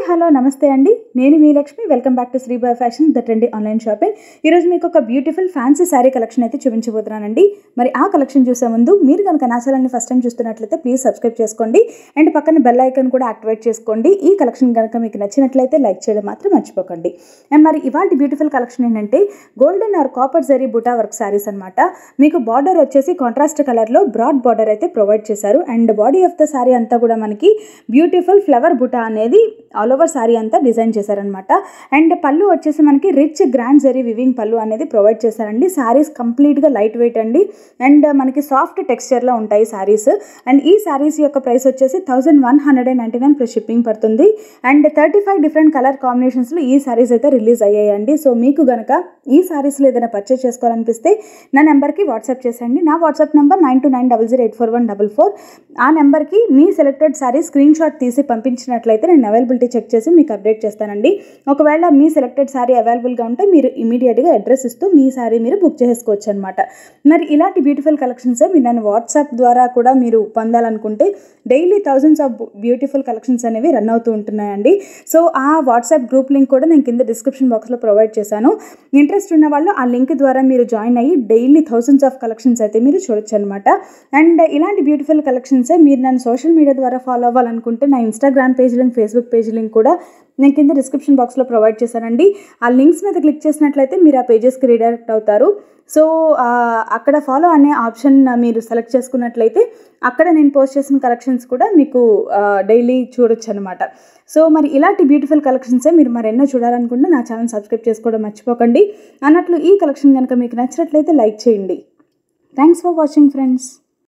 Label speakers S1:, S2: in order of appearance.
S1: Hello నమస్తే అండి, నేను మీ Lakshmi. Welcome back to Sribai fashion, the trendy online shopping. ఈరోజు మీకు ఒక బ్యూటిఫుల్ ఫ్యాన్సీ శారీ కలెక్షన్ అయితే చూపించబోతున్నానండి. మరి ఆ కలెక్షన్ చూసే ముందు మీరు కనుక నా ఛానల్ని ఫస్ట్ టైం చూస్తున్నట్లయితే ప్లీజ్ సబ్స్క్రైబ్ చేసుకోండి అండ్ పక్కన బెల్ ఐకాన్ కూడా యాక్టివేట్ చేసుకోండి. ఈ కలెక్షన్ కనుక మీకు నచ్చినట్లయితే లైక్ చేయడం మాత్రం మర్చిపోకండి. అండ్ మరి ఇవాళ బ్యూటిఫుల్ కలెక్షన్ ఏంటంటే golden or copper zari buta work saris అనమాట. మీకు బార్డర్ వచ్చేసి కాంట్రాస్ట్ కలర్లో బ్రాడ్ బార్డర్ అయితే ప్రొవైడ్ చేశారు and body of the sari అంతా కూడా మనకి బ్యూటిఫుల్ ఫ్లవర్ బుటా అనేది ఆల్ ఓవర్ శారీ అంతా డిజైన్ చేశారనమాట. అండ్ పళ్ళు వచ్చేసి మనకి రిచ్ గ్రాండ్ జరీ వివింగ్ పళ్ళు అనేది ప్రొవైడ్ చేశారండి. శారీస్ కంప్లీట్గా లైట్ వెయిట్ అండి అండ్ మనకి సాఫ్ట్ టెక్స్చర్లో ఉంటాయి శారీస్. అండ్ ఈ శారీస్ యొక్క ప్రైస్ వచ్చేసి 1199 ప్లస్ షిప్పింగ్ పడుతుంది. అండ్ 35 డిఫరెంట్ కలర్ కాంబినేషన్స్లో ఈ శారీస్ అయితే రిలీజ్ అయ్యాయండి. సో మీకు కనుక ఈ శారీస్లో ఏదైనా పర్చేస్ చేసుకోవాలనిపిస్తే నా నెంబర్కి వాట్సాప్ చేసేయండి. నా వాట్సాప్ నెంబర్ 9290084144. ఆ నెంబర్కి మీ సెలెక్టెడ్ శారీ స్క్రీన్ షాట్ తీసి పంపించినట్లయితే నేను అవైలబిలిటీ చెక్ చేసి మీకు అప్డేట్ చేస్తానండి. ఒకవేళ మీ సెలెక్టెడ్ శారీ అవైలబుల్గా ఉంటే మీరు ఇమీడియట్గా అడ్రస్ ఇస్తూ మీ శారీ మీరు బుక్ చేసుకోవచ్చు అనమాట. మరి ఇలాంటి బ్యూటిఫుల్ కలెక్షన్స్ మీరు నన్ను వాట్సాప్ ద్వారా కూడా మీరు పొందాలనుకుంటే daily thousands of beautiful collections అనేవి రన్ అవుతూ ఉంటున్నాయండి. సో ఆ వాట్సాప్ గ్రూప్ లింక్ కూడా నేను కింద డిస్క్రిప్షన్ బాక్స్లో ప్రొవైడ్ చేశాను. ఇంట్రెస్ట్ ఉన్న వాళ్ళు ఆ లింక్ ద్వారా మీరు జాయిన్ అయ్యి డైలీ థౌజండ్స్ ఆఫ్ కలెక్షన్స్ అయితే మీరు చూడొచ్చు అనమాట. అండ్ ఇలాంటి బ్యూటిఫుల్ కలెక్షన్సే మీరు నన్ను సోషల్ మీడియా ద్వారా ఫాలో అవ్వాలనుకుంటే నా Instagram page link, Facebook page link కూడా నేను కింద డిస్క్రిప్షన్ బాక్స్లో ప్రొవైడ్ చేశానండి. ఆ లింక్స్ మీద క్లిక్ చేసినట్లయితే మీరు ఆ పేజెస్కి రీడైరెక్ట్ అవుతారు. సో అక్కడ ఫాలో అనే ఆప్షన్ మీరు సెలెక్ట్ చేసుకున్నట్లయితే అక్కడ నేను పోస్ట్ చేసిన కలెక్షన్స్ కూడా మీకు డైలీ చూడొచ్చు అనమాట. సో మరి ఇలాంటి బ్యూటిఫుల్ కలెక్షన్సే మీరు మరెన్నో చూడాలనుకుంటే నా ఛానల్ సబ్స్క్రైబ్ చేసుకోవడం మర్చిపోకండి. అన్నట్లు ఈ కలెక్షన్ కనుక మీకు నచ్చినట్లయితే లైక్ చేయండి. Thanks for watching friends.